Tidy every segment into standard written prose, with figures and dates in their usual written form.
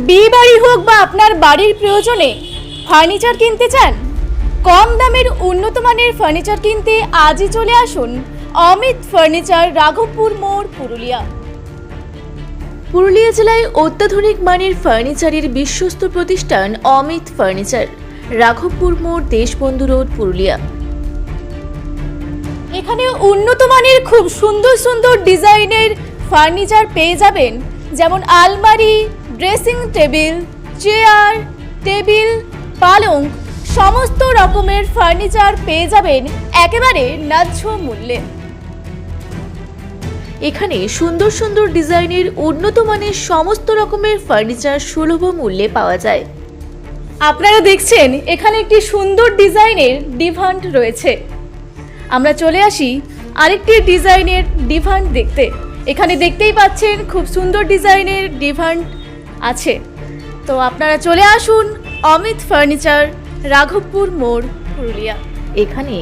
বিয়ে বাড়ি হোক বা আপনার বাড়ির প্রয়োজনে ফার্নিচার কিনতে চান, কম দামের উন্নত মানের ফার্নিচার কিনতে আজই চলে আসুন অমিত ফার্নিচার, রাঘবপুর মোড়, পুরুলিয়া। পুরুলিয়া জেলায় অত্যাধুনিক মানের ফার্নিচারের বিশ্বস্ত প্রতিষ্ঠান অমিত ফার্নিচার, রাঘবপুর মোড়, দেশবন্ধু রোড, পুরুলিয়া। এখানে উন্নত মানের খুব সুন্দর সুন্দর ডিজাইনের ফার্নিচার পেয়ে যাবেন, যেমন আলমারি, ড্রেসিং টেবিল, চেয়ার, টেবিল, পালং, সমস্ত রকমের ফার্নিচার পেয়ে যাবেন একেবারে ন্যায্য মূল্যে। এখানে সুন্দর সুন্দর ডিজাইনের উন্নত মানের সমস্ত রকমের ফার্নিচার সুলভ মূল্যে পাওয়া যায়। আপনারা দেখছেন এখানে একটি সুন্দর ডিজাইনের ডিভান রয়েছে। আমরা চলে আসি আরেকটি ডিজাইনের ডিভান দেখতে। এখানে দেখতেই পাচ্ছেন খুব সুন্দর ডিজাইনের ডিভান আছে। তো আপনারা চলে আসুন অমিত ফার্নিচার, রাঘবপুর মোড়, পুরুলিয়া। এখানে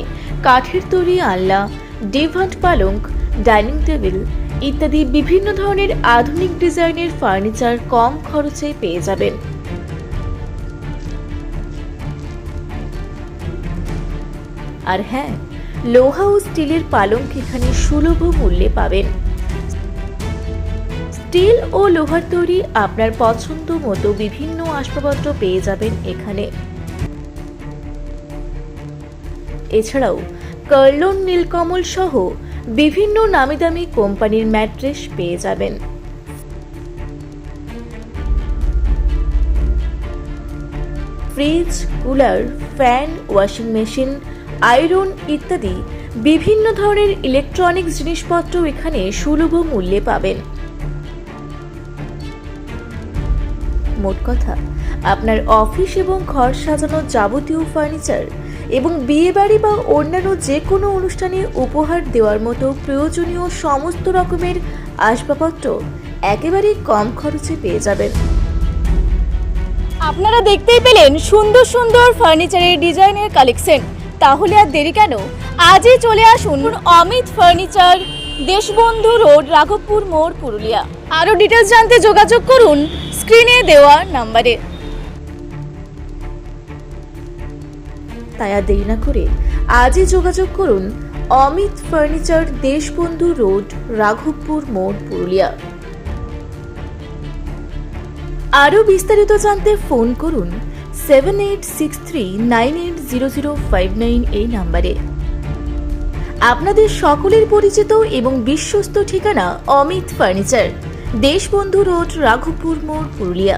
কাঠের তৈরি আলনা, ডিভান, পালং, ডাইনিং টেবিল ইত্যাদি বিভিন্ন ধরনের আধুনিক ডিজাইনের ফার্নিচার কম খরচে পেয়ে যাবেন। আর হ্যাঁ, লোহা ও স্টিলের পালং এখানে সুলভ মূল্যে পাবেন। স্টিল ও লোহার তৈরি আপনার পছন্দ মতো বিভিন্ন আসবাবপত্র পেয়ে যাবেন এখানে। এছাড়াও কার্লন, নীলকমল সহ বিভিন্ন নামি দামি কোম্পানির ম্যাট্রেস পেয়ে যাবেন। Fridge, cooler, fan, washing machine, iron ইত্যাদি বিভিন্ন ধরনের ইলেকট্রনিক্স জিনিসপত্র এখানে সুলভ মূল্যে পাবেন। মোট কথা, আপনার অফিস এবং ঘর সাজানোর যাবতীয় ফার্নিচার এবং বিয়ে বাড়ি বা অন্যান্য যে কোনো অনুষ্ঠানে উপহার দেওয়ার মতো প্রয়োজনীয় সমস্ত রকমের আসবাবপত্র একেবারে কম খরচে পেয়ে যাবেন। আপনারা দেখতেই পেলেন সুন্দর সুন্দর ফার্নিচারের ডিজাইনের কালেকশন। তাহলে আর দেরি কেন, আজই চলে আসুন অমিত ফার্নিচার, দেশবন্ধু রোড, রাঘবপুর মোড়, পুরুলিয়া। আরও ডিটেলস জানতে যোগাযোগ করুন স্ক্রিনে দেওয়া নাম্বারে। তাই আর দেরি না করে আজই যোগাযোগ করুন অমিত ফার্নিচার, দেশবন্ধু রোড, রাঘবপুর মোড়, পুরুলিয়া। আরও বিস্তারিত জানতে ফোন করুন 7863980059 এই নাম্বারে। আপনাদের সকলের পরিচিত এবং বিশ্বস্ত ঠিকানা অমিত ফার্নিচার, দেশবন্ধু রোড, রাঘবপুর মোড়, পুরুলিয়া।